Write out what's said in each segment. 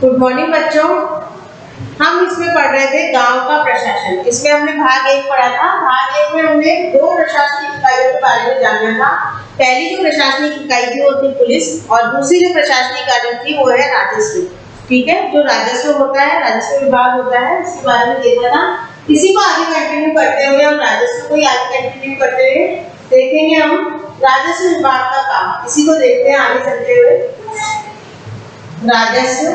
Good morning बच्चों। हम इसमें पढ़ रहे थे गांव का प्रशासन। इसमें हमने भाग 1 पढ़ा था। भाग 1 में हमने 2 प्रशासनिक इकाइयों के बारे में जाना था। पहली जो प्रशासनिक इकाई थी वो थी पुलिस, और दूसरी जो प्रशासनिक इकाई थी वो है राजस्व। ठीक है, जो राजस्व होता है, राजस्व विभाग होता है, उसके बारे में देखा था। इसी को आगे कंटिन्यू करते हुए हम राजस्व को आगे कंटिन्यू करते हुए देखेंगे हम राजस्व विभाग का काम। इसी को देखते हैं आगे चलते हुए। राजस्व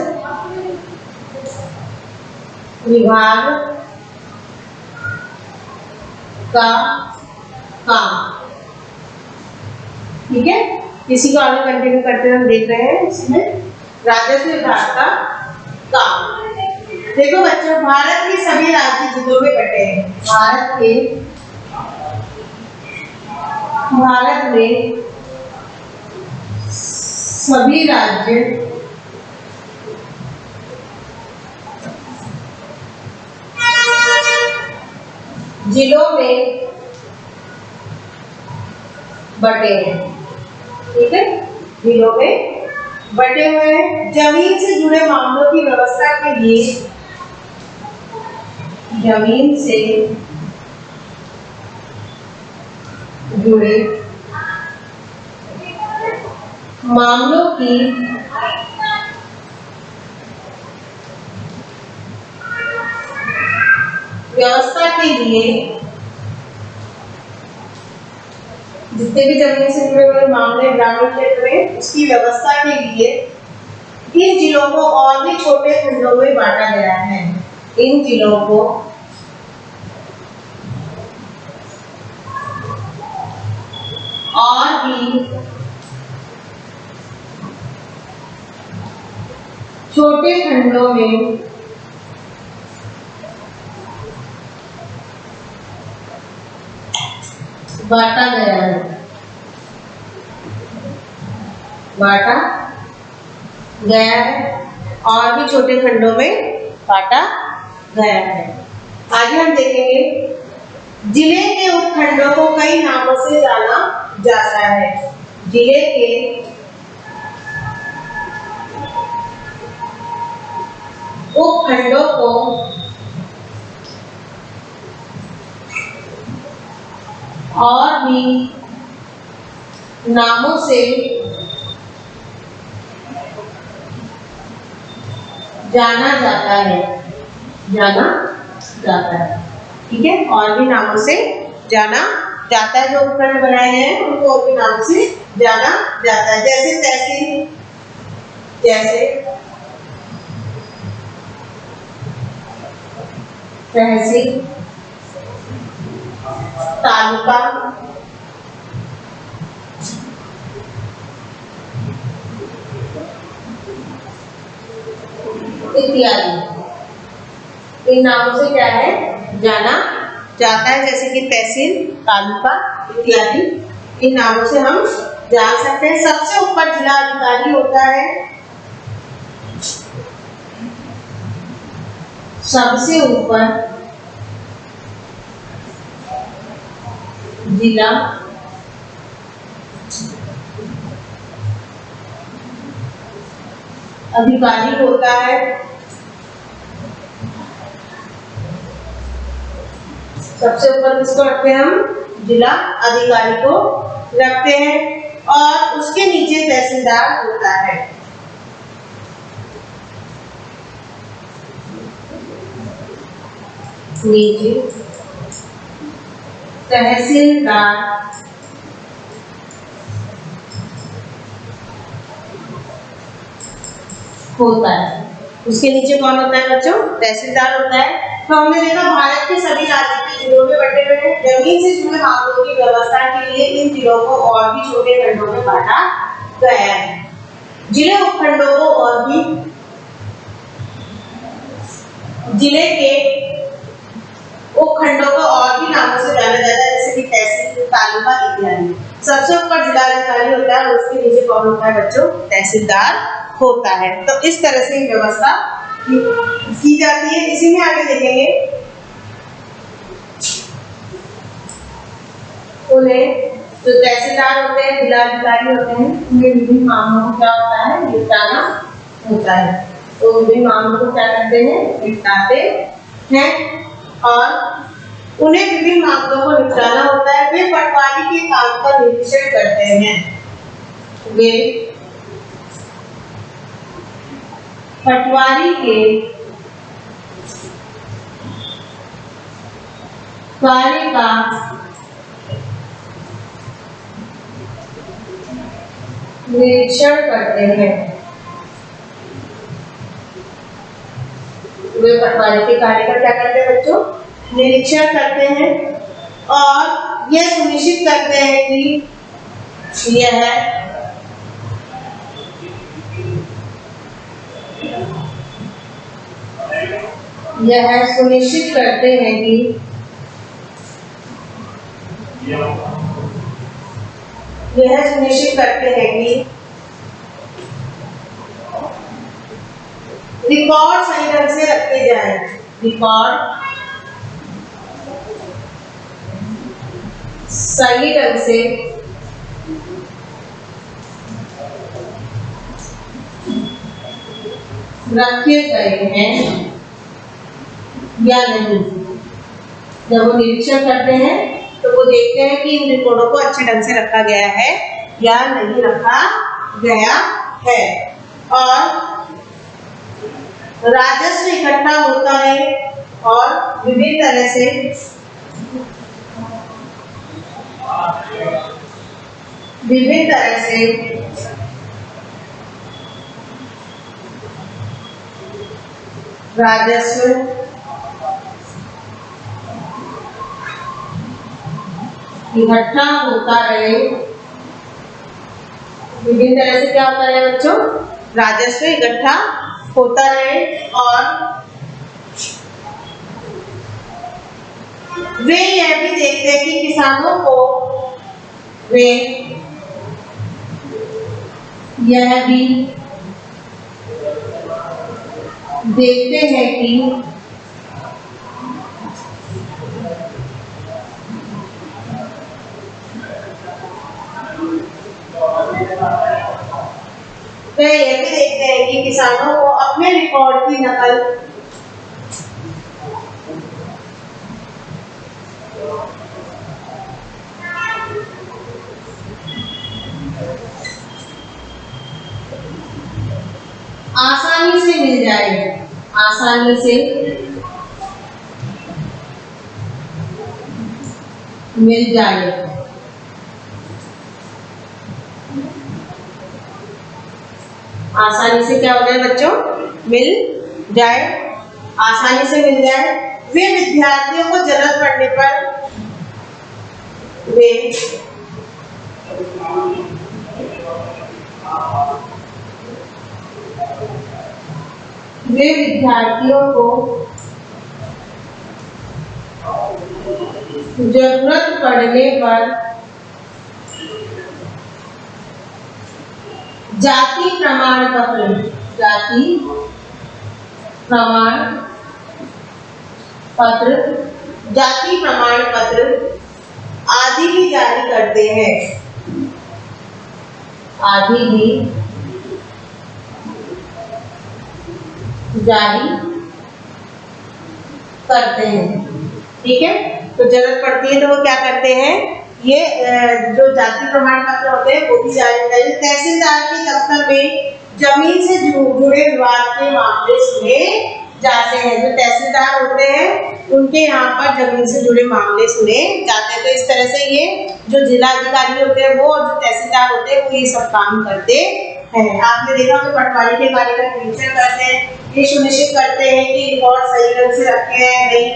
विभाग का काम। ठीक है, इसी को आगे कंटिन्यू करते हुए हम देख रहे हैं इसमें राजस्व विभाग का काम। देखो बच्चों, भारत के सभी राज्य जिलों में बटे हैं। भारत में सभी राज्य जिलों में बटे हैं। ठीक है, जिलों में बटे हुए हैं। जमीन से जुड़े मामलों की व्यवस्था के लिए जमीन से जुड़े मामलों की व्यवस्था के लिए, जितने भी जमीन से जुड़े हुए मामले ग्रामीण क्षेत्र में, उसकी व्यवस्था के लिए इन जिलों को और भी छोटे खंडों में बांटा गया है। इन जिलों को और भी छोटे खंडों में बांटा गया है। बांटा गया है और भी छोटे खंडों में बांटा गया है। आगे हम देखेंगे, जिले के उपखंडों को कई नामों से जाना जाता है। जिले के उपखंडों को और भी नामों से जाना जाता है। ठीक है, और भी नामों से जाना जाता है। जो उपखंड बनाए गए हैं उनको और भी नामों से जाना जाता है। जैसे तहसील, तालुका, इत्यादि इन नामों से क्या है, जाना जाता है। जैसे कि तहसील, तालुका इत्यादि इन नामों से हम जान सकते हैं। सबसे ऊपर जिला अधिकारी होता है। सबसे ऊपर जिला अधिकारी होता है। सबसे ऊपर किसको रखते हैं हम? जिला अधिकारी को रखते हैं। और उसके नीचे तहसीलदार होता है। नीचे तहसीलदार होता है। उसके नीचे कौन होता है बच्चों? तहसीलदार होता है। तो हमने देखा भारत के सभी राज्य के जिलों में बटे हुए हैं। जमीन से जुड़े मामलों की व्यवस्था के लिए इन जिलों को और भी छोटे खंडों में बांटा गया है। जिले उपखंडों को और भी जिले के उपखंडों को और भी नामों से जाना जाता है, जैसे कि तहसील, तालुका इत्यादि। सबसे ऊपर जिलाधिकारी होता है, उसके नीचे कौन होता है बच्चों? तहसीलदार होता है। तो इस तरह से व्यवस्था की जाती है। इसी में आगे देखेंगे, उन्हें जो तहसीलदार होते हैं, जिलाधिकारी होते हैं, उन्हें विभिन्न मामलों को क्या होता है, निपटाना होता है। तो विभिन्न मामलों को क्या करते हैं, निपटाते हैं। और उन्हें विभिन्न मामलों को निपटाना होता है। वे पटवारी के काम का निरीक्षण करते हैं। वे पटवारी के कार्य का निरीक्षण करते हैं। वे पटवारी के कार्य का क्या करते हैं बच्चों, निरीक्षण करते हैं और यह सुनिश्चित करते हैं कि यह सुनिश्चित करते हैं कि रिकॉर्ड सही ढंग से रखे जाएं। रिकॉर्ड सही ढंग से रखे गए हैं या नहीं। जब वो निरीक्षण करते हैं तो वो देखते हैं कि इन रिकॉर्डों को अच्छे ढंग से रखा गया है या नहीं रखा गया है। और राजस्व इकट्ठा होता है और विभिन्न तरह से राजस्व इकट्ठा होता रहे। विभिन्न तरह से क्या होता है बच्चों, राजस्व इकट्ठा होता रहे। और वे यह भी देखते हैं कि किसानों को किसानों को अपने रिकॉर्ड की नकल आसानी से मिल जाए। आसानी से क्या हो जाए बच्चों, मिल जाए। आसानी से मिल जाए। वे विद्यार्थियों को जरूरत पड़ने पर जाति प्रमाण पत्र आदि भी जारी करते हैं। ठीक है, तो जरूरत पड़ती है तो वो क्या करते हैं, ये जो जाति प्रमाण पत्र होते हैं वो भी जारी करते हैं। तहसीलदार के दफ्तर में जमीन से जुड़े विवाद के मामले सुने जाते हैं। जो तहसीलदार होते हैं उनके यहाँ पर जमीन से जुड़े मामले सुने जाते हैं। तो इस तरह से ये जो जिला अधिकारी होते हैं वो और जो तहसीलदार होते हैं वो ये सब काम करते हैं। आपने देखा कि पटवारी के कार्य का निरीक्षण करते हैं, ये सुनिश्चित करते हैं कि रिकॉर्ड सही ढंग से रखे हैं नहीं,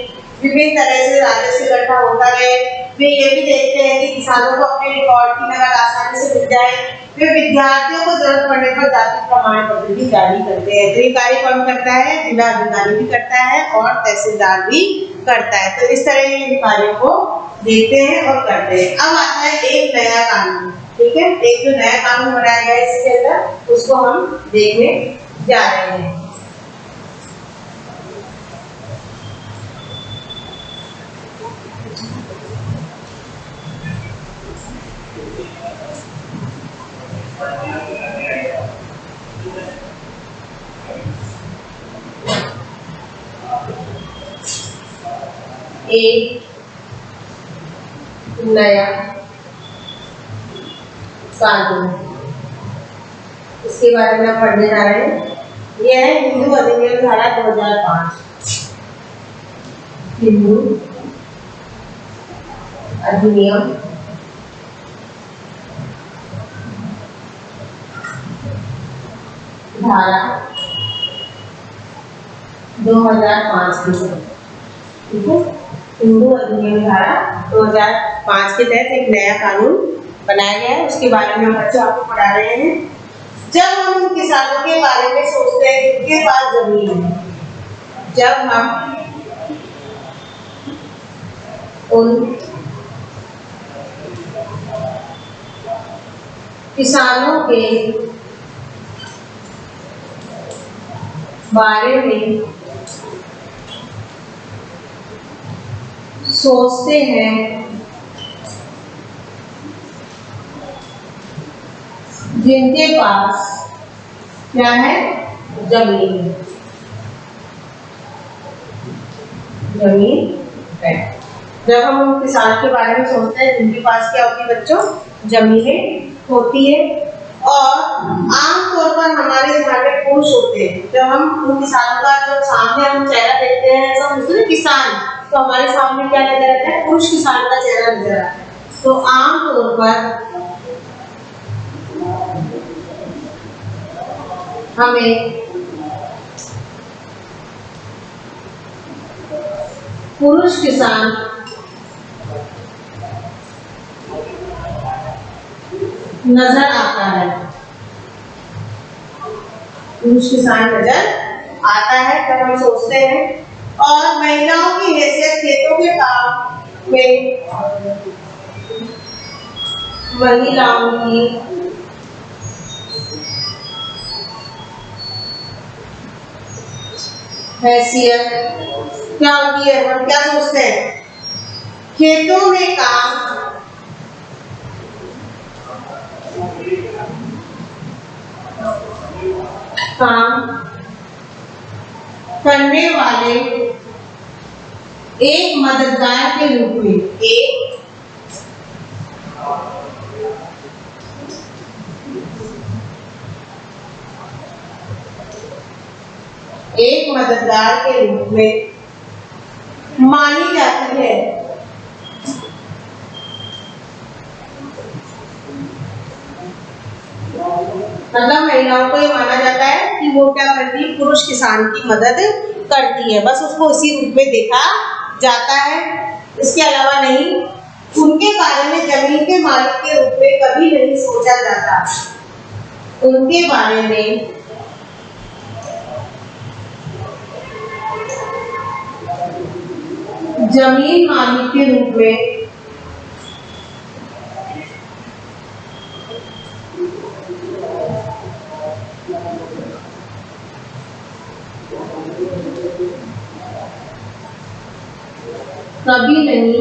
विभिन्न तरह से राजस्व इकट्ठा होता रहे। वे ये भी देखते हैं कि किसानों को अपने रिकॉर्ड की नकल आसानी से मिल जाए। वे विद्यार्थियों को जरूरत पड़ने पर जाति प्रमाण पत्र भी जारी करते हैं। तो ये कार्य कौन करता है, जिला अधिकारी भी करता है और तहसीलदार भी करता है। तो इस तरह ये कार्यों को देखते हैं और करते हैं। अब आता है एक नया कानून। ठीक है, एक जो नया कानून बनाया गया है इसके अंदर, उसको हम देखने जा रहे हैं। एक नया कानून, इसके बारे में हम पढ़ने जा रहे हैं। यह है हिंदू अधिनियम धारा 2005। हिंदू अधिनियम धारा 2005 की, ठीक है। हिंदू अधिनियम धारा 2005 के तहत एक नया कानून बनाया गया है, उसके बारे में हम बच्चों आपको पढ़ा रहे हैं। जब हम उन किसानों के बारे में सोचते हैं जिनके पास जमीन है, जब हम उन किसानों के बारे में सोचते हैं जिनके पास क्या है, जमीन है। जब हम किसान के बारे में सोचते हैं जिनके पास क्या होती है बच्चों, जमीनें होती है। और आमतौर पर हमारे दिमाग में पुरुष होते हैं। जब हम उन किसानों का जब सामने हम चेहरा देखते हैं, तो हम सोचते किसान, तो हमारे सामने क्या नजर आता है, पुरुष किसान का चेहरा नजर आता है। तो आमतौर पर हमें पुरुष किसान नजर आता है, पुरुष किसान नजर आता है जब हम सोचते हैं। और महिलाओं की हैसियत खेतों के काम में, महिलाओं की हैसियत क्या होती है, हम क्या सोचते हैं, खेतों में काम करने वाले एक मददगार के रूप में, एक मददगार के रूप में मानी जाती है। मतलब महिलाओं को ये माना जाता है कि वो क्या करती है, पुरुष किसान की मदद करती है, बस उसको इसी रूप में देखा जाता है, इसके अलावा नहीं। उनके बारे में जमीन के मालिक के रूप में कभी नहीं सोचा जाता। उनके बारे में जमीन मालिक के रूप में कभी नहीं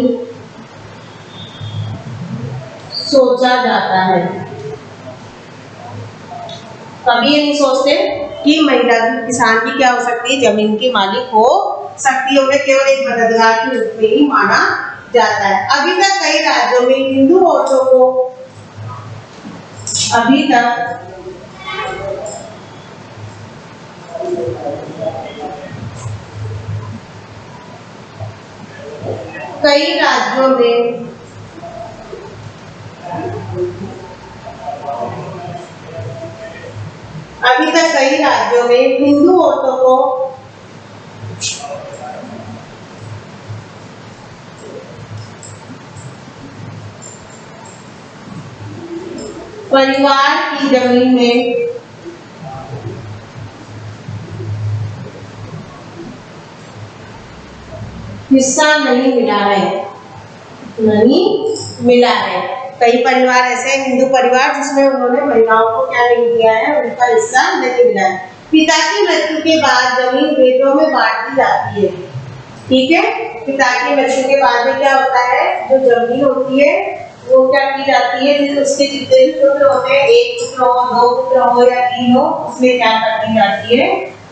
सोचा जाता है। कभी ये नहीं सोचते कि महिला किसान भी क्या हो सकती है, जमीन की मालिक हो सकती है। उन्हें केवल एक मददगार के रूप में ही माना जाता है। अभी तक कई राज्यों में हिंदू औरतों को कई राज्यों में हिंदू औरतों को परिवार की जमीन में हिस्सा नहीं मिला है, कई परिवार ऐसे हैं, हिंदू परिवार, जिसमें उन्होंने महिलाओं को क्या नहीं दिया है, उनका हिस्सा नहीं मिला है। पिता की मृत्यु के बाद जमीन बेटों में बांट दी जाती है, ठीक है। पिता की मृत्यु के बाद में क्या होता है, जो जमीन होती है वो क्या की जाती है, उसके जितने भी पुत्र होते हैं, एक पुत्र हो, दो पुत्र हो या तीन हो, उसमें क्या कर दी जाती है,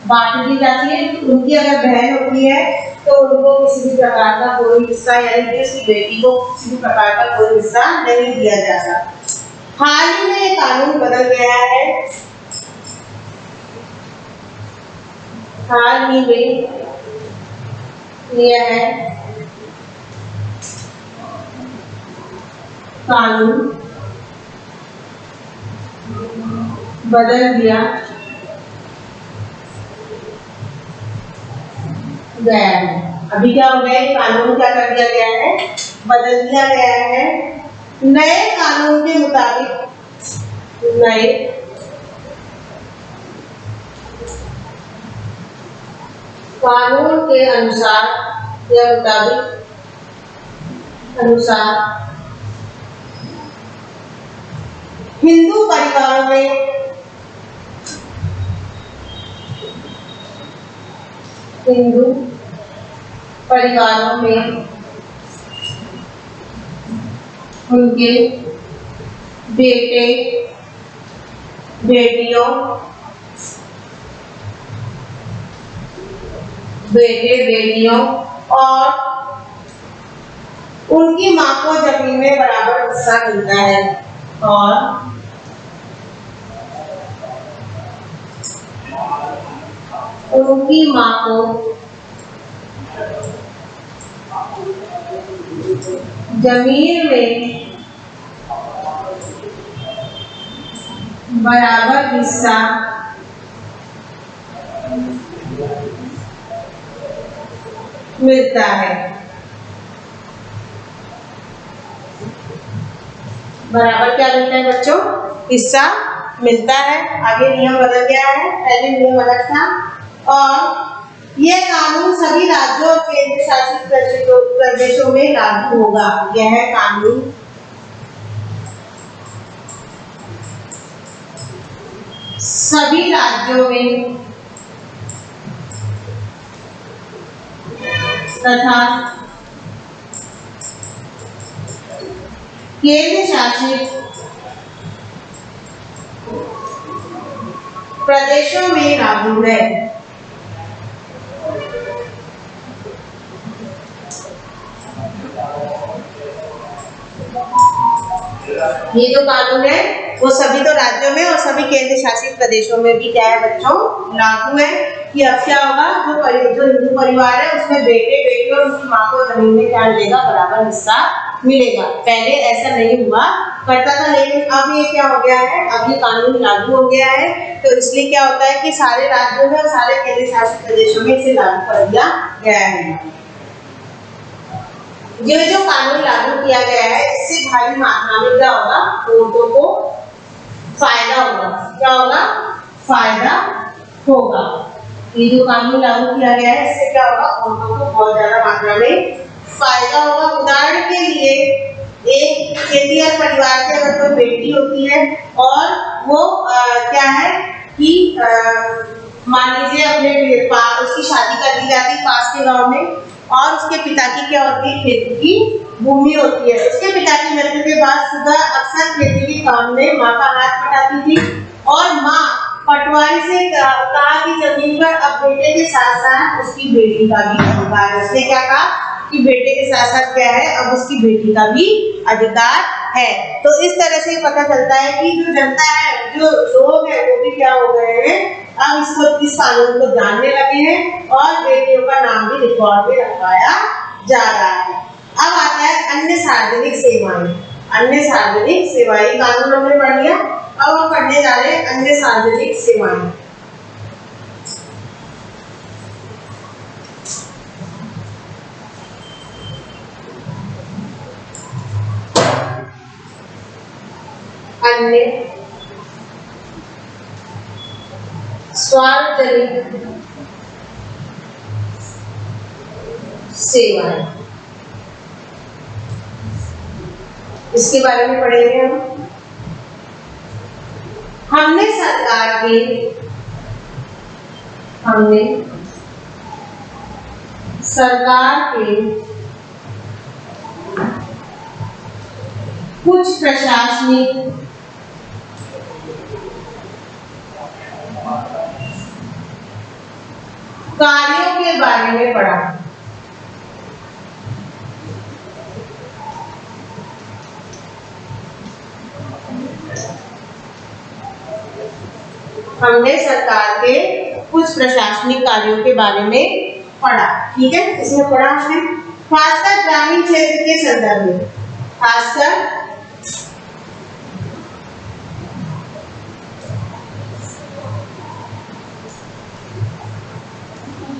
बांट दी जाती है। उनकी अगर बहन होती है तो उनको किसी भी प्रकार का कोई हिस्सा, यानी कि उसकी बेटी को किसी भी प्रकार का कोई हिस्सा नहीं दिया जाता। हाल ही में ये कानून बदल गया है, हाल ही में यह है कानून बदल दिया गया है। अभी क्या हो गया है, कानून क्या कर दिया गया है, बदल दिया गया है। नए कानून के मुताबिक, नए कानून के अनुसार या अनुसार हिंदू परिवारों में उनके बेटे बेटियों और उनकी मां को जमीन में बराबर हिस्सा मिलता है, और उनकी मां को जमीन में बराबर हिस्सा मिलता है। बराबर क्या मिलता है बच्चों, हिस्सा मिलता है। आगे नियम बदल गया है, पहले नियम अलग था। और यह कानून सभी राज्यों और केंद्र शासित प्रदेशों में लागू होगा। यह कानून सभी राज्यों में तथा केंद्र शासित प्रदेशों में लागू है। ये जो कानून है वो सभी तो राज्यों में और सभी केंद्र शासित प्रदेशों में भी क्या है बच्चों, लागू है। कि अब क्या होगा, जो हिंदू परिवार है उसमें बेटे और उनकी मां को जमीन में क्या मिलेगा, बराबर हिस्सा मिलेगा। पहले ऐसा नहीं हुआ करता था, लेकिन अब ये क्या हो गया है, अब ये कानून लागू हो गया है। तो इसलिए क्या होता है कि सारे राज्यों में और सारे केंद्र शासित प्रदेशों में इसे लागू कर दिया गया है। ये जो कानून लागू किया गया है इससे भारी मात्रा में क्या होगा, औरतों को फायदा होगा। क्या होगा, फायदा होगा। ये जो कानून लागू किया गया है इससे क्या होगा, औरतों को बहुत ज्यादा मात्रा में फायदा होगा। उदाहरण के लिए एक खेती परिवार के अगर कोई बेटी होती है और वो क्या है कि मान लीजिए अपने उसकी शादी कर दी जाती है पास के गांव में, और उसके पिता की क्या होती है, खेती की भूमि होती है। उसके पिता की मृत्यु के बाद सुधा अक्सर खेती के काम में माँ का हाथ बटाती थी, और माँ पटवारी से कहा कि जमीन पर अब बेटे के साथ साथ उसकी बेटी का भी अधिकार है। उसने क्या कहा कि बेटे के साथ साथ क्या है, अब उसकी बेटी का भी अधिकार है। तो इस तरह से पता चलता है कि जो जनता है, जो लोग हैं, वो भी क्या हो गए हैं, अब इस कानून को जानने लगे हैं और बेटियों का नाम भी रिकॉर्ड में रखवाया जा रहा है। अब आता है अन्य सार्वजनिक सेवाएं। अन्य सार्वजनिक सेवाएं कानून हमने पढ़ लिया, अब हम पढ़ने जा रहे हैं अन्य सार्वजनिक सेवाएं। अन्य सार्वजनिक सेवाएं, इसके बारे में पढ़ेंगे हम। हमने सरकार के कुछ प्रशासनिक हमने पढ़ा। हमने सरकार के कुछ प्रशासनिक कार्यों के बारे में पढ़ा। ठीक है, इसमें पढ़ा हमने खासकर ग्रामीण क्षेत्र के संदर्भ में, खासकर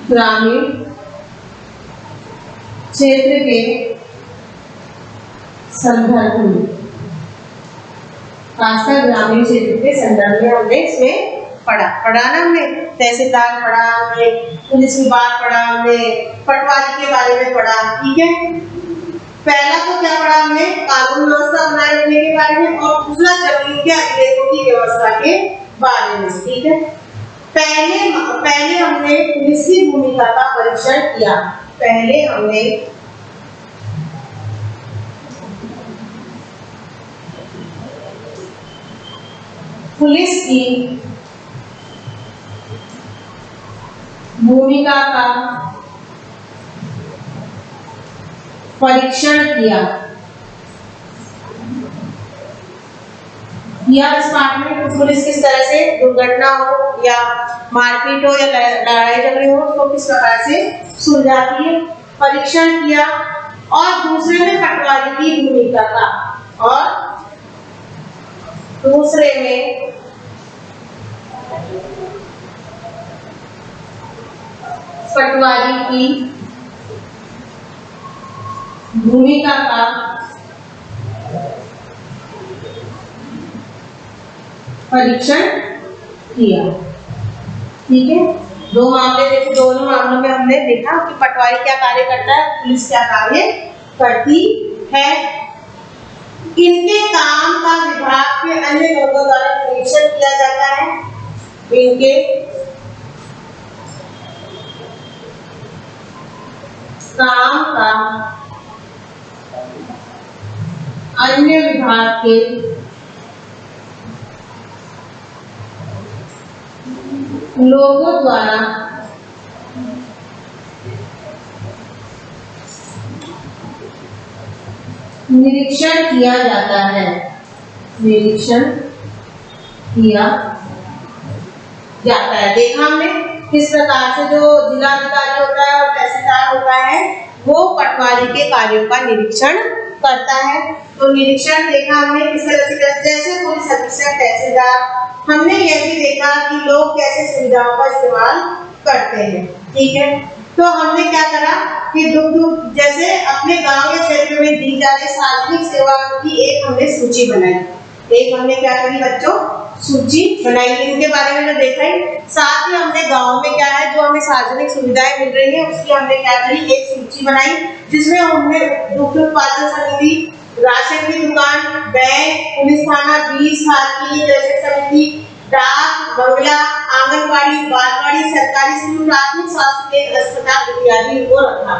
ग्रामीण क्षेत्र के संदर्भ में, खासकर ग्रामीण क्षेत्र के संदर्भ में हमने इसमें पढ़ा ना हमने। तहसीलदार पढ़ा हमने, पुलिस विभाग पढ़ा हमने, पटवारी के बारे में पढ़ा। ठीक है, पहला तो क्या पढ़ा हमने, कानून व्यवस्था बनाए रखने के बारे में, और दूसरा जमीन के अधिलेखों की व्यवस्था के बारे में। ठीक है, पहले हमने पुलिस की भूमिका का परीक्षण किया। पहले हमने पुलिस की भूमिका का परीक्षण किया। इस पाठ में पुलिस किस तरह से दुर्घटना हो या मारपीट हो या लड़ाई झगड़े हो तो किस प्रकार से सुलझाती है, परीक्षण किया। और दूसरे में पटवारी की भूमिका का, और दूसरे में पटवारी की भूमिका का परीक्षण किया। ठीक है, दो मामले देखे, दोनों मामलों में हमने देखा कि पटवारी क्या कार्य करता है, पुलिस क्या कार्य करती है। इनके काम का विभाग के अन्य लोगों द्वारा निरीक्षण किया जाता है। इनके काम का अन्य विभाग के लोगों द्वारा निरीक्षण किया जाता है। निरीक्षण किया जाता है। देखा हमने किस प्रकार से जो जिलाधिकारी होता है और तहसीलदार होता है वो पटवारी के कार्यों का निरीक्षण करता है। तो निरीक्षण देखा हमने किस तरह से, जैसे पुलिस अधीक्षक, तहसीलदार। हमने यह भी देखा कि लोग कैसे सुविधाओं का इस्तेमाल करते हैं। ठीक है, तो हमने क्या करा कि जैसे अपने गांव या क्षेत्र में दी जा रही सार्वजनिक सेवाओं की एक हमने सूची बनाई। एक हमने क्या करी बच्चों, सूची बनाई, इनके बारे में जो देखा ही। साथ ही हमने गांव में क्या है जो हमें सार्वजनिक सुविधाएं मिल रही है उसकी हमने क्या करी, एक सूची बनाई, जिसमें हमने दुग्ध उत्पादन समिति, राशन की दुकान, बैंक, पुलिस थाना, बीज खाद के लिए कृषक समिति, डाक, बंगला, आंगनबाड़ी, बालवाड़ी, सरकारी स्कूल, प्राथमिक स्वास्थ्य केंद्र, अस्पताल इत्यादि को रखा।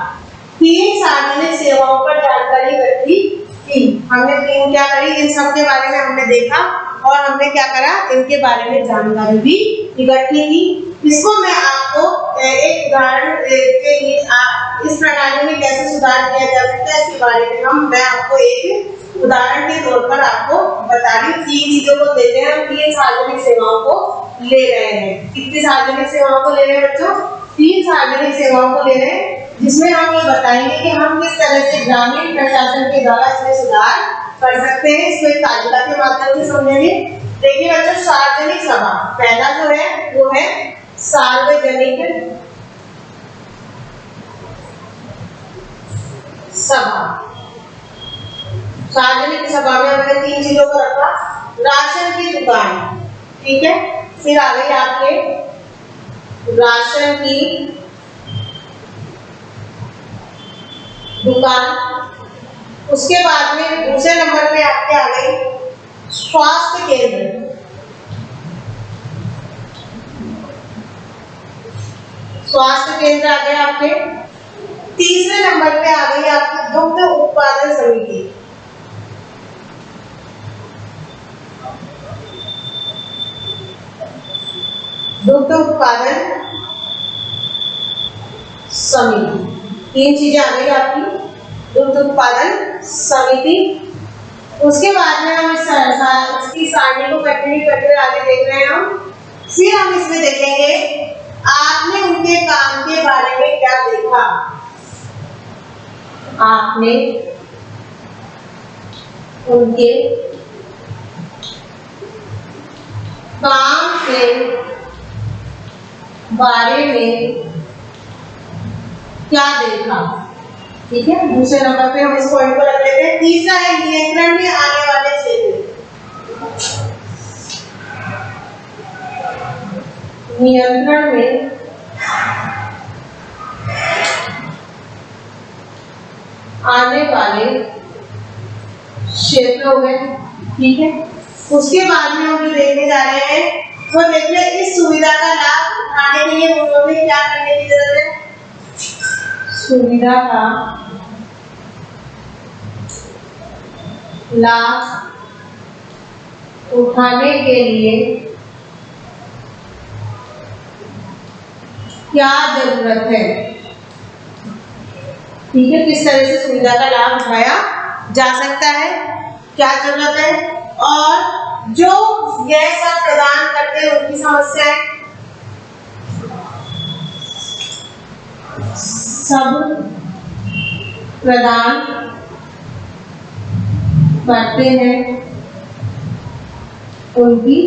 3 सार्वजनिक सेवाओं पर जानकारी इकट्ठी की। हमने 3 क्या करी, इन सब के बारे में हमने देखा और हमने क्या करा, इनके बारे में जानकारी भी इकट्ठी की। इसको मैं आपको एक उदाहरण के लिए इस प्रणाली में कैसे सुधार किया जा सकता है इसके बारे में मैं आपको एक उदाहरण के तौर पर आपको बता रही हूँ। 3 चीजों को देते हैं, हम 3 सार्वजनिक सेवाओं को ले रहे हैं। कितनी सार्वजनिक सेवाओं को ले रहे हैं बच्चों, 3 सार्वजनिक सेवाओं को ले रहे हैं, जिसमें हम ये बताएंगे कि हम किस तरह से ग्रामीण प्रशासन के द्वारा इसमें सुधार कर सकते हैं। इसको एक तालिका के माध्यम से समझेंगे। देखिए बच्चों, सार्वजनिक सभा, पहला जो है वो है सार्वजनिक सभा। सार्वजनिक सभा में हमने 3 चीजों को रखा, राशन की दुकान। ठीक है, फिर आ गई आपके राशन की दुकान। उसके बाद में दूसरे नंबर पे आपके आ गई स्वास्थ्य केंद्र। स्वास्थ्य केंद्र आ गए आपके। तीसरे नंबर पे आ गई आपकी दुग्ध उत्पादन समिति। दुग्ध उत्पादन समिति। 3 चीजें आ गई आपकी, दुग्ध उत्पादन समिति। उसके बाद में हम इसकी सारणी को कंटिन्यू करते हुए आगे देख रहे हैं हम। फिर हम इसमें देखेंगे आपने उनके काम के बारे में क्या देखा। आपने उनके काम के बारे में क्या देखा। ठीक है, दूसरे नंबर पे हम इस पॉइंट को रख लेते हैं। तीसरा है नियंत्रण में आने वाले क्षेत्र। नियंत्रण में आने वाले क्षेत्र हो गए। ठीक है, उसके बाद में हम जो देखने जा रहे हैं वो देख ले इस सुविधा का लाभ उठाने के लिए उन्होंने क्या करने की जरूरत है। सुविधा का लाभ उठाने के लिए क्या जरूरत है। ठीक है, किस तरह से सुविधा का लाभ उठाया जा सकता है, क्या जरूरत है, और जो यह सब प्रदान करते हैं उनकी समस्याएं। सब प्रदान करते हैं उनकी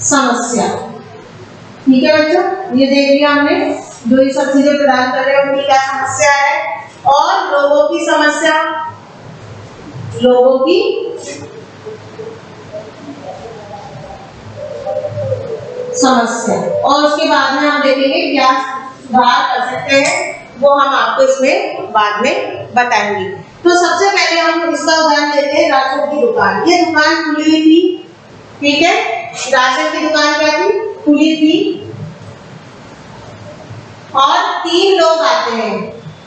समस्या। ठीक है बच्चों, ये देख लिया हमने, जो ये सब चीजें प्रदान कर रहे हैं उनकी क्या समस्या है, और लोगों की समस्या, लोगों की समस्या। और उसके बाद में हम देखेंगे क्या सुधार कर सकते हैं, वो हम आपको इसमें बाद में बताएंगे। तो सबसे पहले हम इसका उदाहरण लेते हैं राशन की दुकान। ये दुकान खुली हुई थी। ठीक है, राशन की दुकान क्या थी, खुली थी, और 3 लोग आते हैं।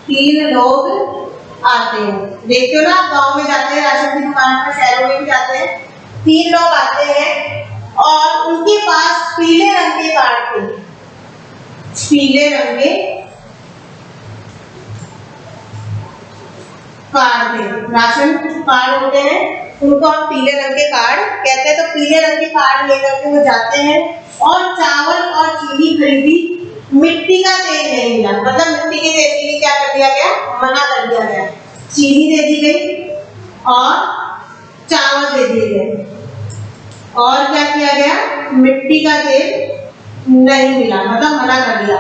3 लोग आते हैं, देखते हो ना, आप गांव में जाते हैं राशन की दुकान पर, शहरों में भी जाते हैं। 3 लोग आते हैं और उनके पास पीले रंग के कार्ड थे। पीले रंग के कार्ड थे, राशन कार्ड होते हैं, उनको हम पीले रंग के कार्ड कहते हैं। तो पीले रंग के कार्ड लेकर के वो जाते हैं और चावल और चीनी खरीदी। मिट्टी का तेल नहीं मिला, मतलब मिट्टी के तेल के लिए क्या कर दिया गया, मना कर दिया गया। चीनी दे दी गई और चावल दे दिए गए, और क्या किया गया, मिट्टी का तेल नहीं मिला, मतलब मना कर दिया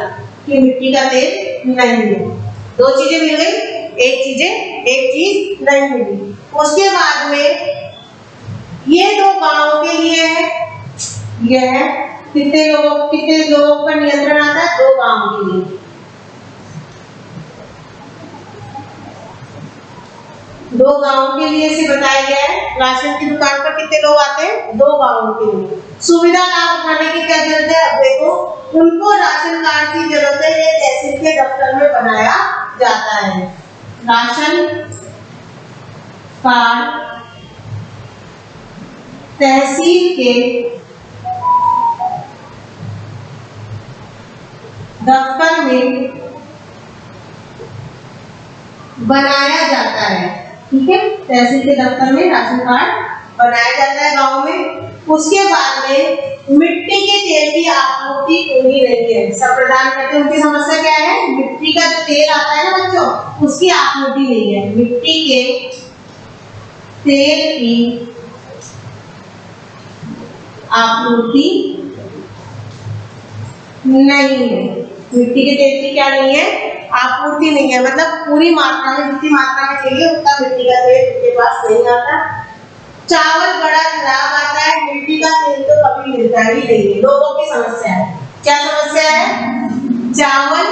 कि मिट्टी का तेल नहीं मिला। 2 चीजें मिल गई, एक चीज नहीं मिली। उसके बाद में ये 2 गांवों के लिए है, यह कितने लोगों पर नियंत्रण आता है, 2 गांवों के लिए। 2 गांवों के लिए इसे बताया गया है। राशन की दुकान पर कितने लोग आते हैं, 2 गांवों के लिए। सुविधा लाभ उठाने की क्या जरूरत है, अब देखो, उनको राशन कार्ड की जरूरत है, ये तहसील के दफ्तर में बनाया जाता है। राशन कार्ड तहसील के दफ्तर में बनाया जाता है। ठीक है, तहसील के दफ्तर में राशन कार्ड बनाया जाता है गांव में। उसके बाद में मिट्टी के तेल की आपूर्ति पूरी नहीं है, सब प्रदान करते हैं, उनकी समस्या क्या है, मिट्टी का जो तेल आता है ना बच्चों, उसकी आपूर्ति नहीं है। मिट्टी के तेल की आपूर्ति नहीं है। मिट्टी के तेल की क्या नहीं है, आपूर्ति नहीं है, मतलब पूरी मात्रा में, जितनी मात्रा में चाहिए उतना मिट्टी का तेल उनके पास नहीं आता। चावल बड़ा खराब आता है, मिट्टी का तेल तो कभी मिलता ही नहीं है। लोगों की समस्या है, क्या समस्या है, चावल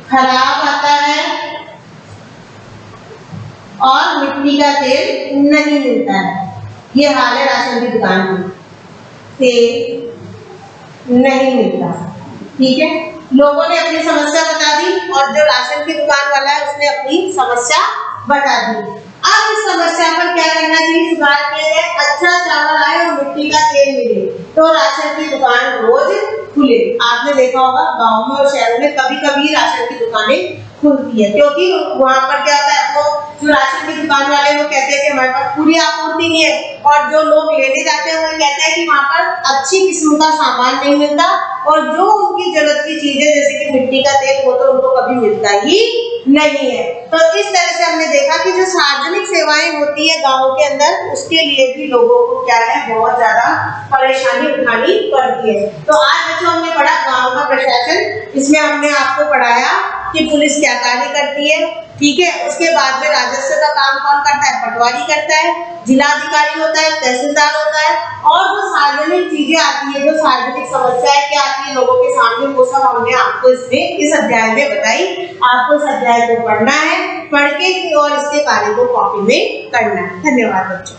खराब आता है और मिट्टी का तेल नहीं मिलता है। ये हाल है राशन की दुकान में, तेल नहीं मिलता। ठीक है, लोगों ने अपनी समस्या बता दी और जो राशन की दुकान वाला है उसने अपनी समस्या बता दी। अब इस समस्या पर क्या करना चाहिए, सुधार किया जाए, अच्छा चावल आए और मिट्टी का तेल मिले, तो राशन की दुकान रोज खुले। आपने देखा होगा गांव में और शहरों में कभी कभी राशन की दुकानें खुलती है, क्योंकि वहां पर क्या होता है, आपको जो राशन की दुकान वाले वो कहते हैं कि हमारे पास पूरी आपूर्ति नहीं है, और जो लोग लेने जाते हैं वो कहते हैं कि वहां पर अच्छी किस्म का सामान नहीं मिलता, और जो उनकी जरूरत की चीजें जैसे कि मिट्टी का तेल वो तो उनको कभी मिलता ही नहीं है। तो इस तरह से हमने देखा कि जो सार्वजनिक सेवाएं होती है गाँव के अंदर, उसके लिए भी लोगों को क्या है, बहुत ज्यादा परेशानी उठानी पड़ती है। तो आज बच्चों हमने पढ़ा गाँव का प्रशासन, इसमें हमने आपको पढ़ाया कि पुलिस क्या कार्य करती है, ठीक है। उसके बाद में राजस्व का काम कौन करता है, पटवारी करता है, जिलाधिकारी होता है, तहसीलदार होता है, और जो सार्वजनिक चीजें आती है, जो सार्वजनिक समस्याएं क्या आती है लोगों के सामने, वो सब हमने आपको इस अध्याय में बताई। आपको इस अध्याय को पढ़ना है, पढ़ के और इसके कार्य को कॉपी में करना है। धन्यवाद बच्चों।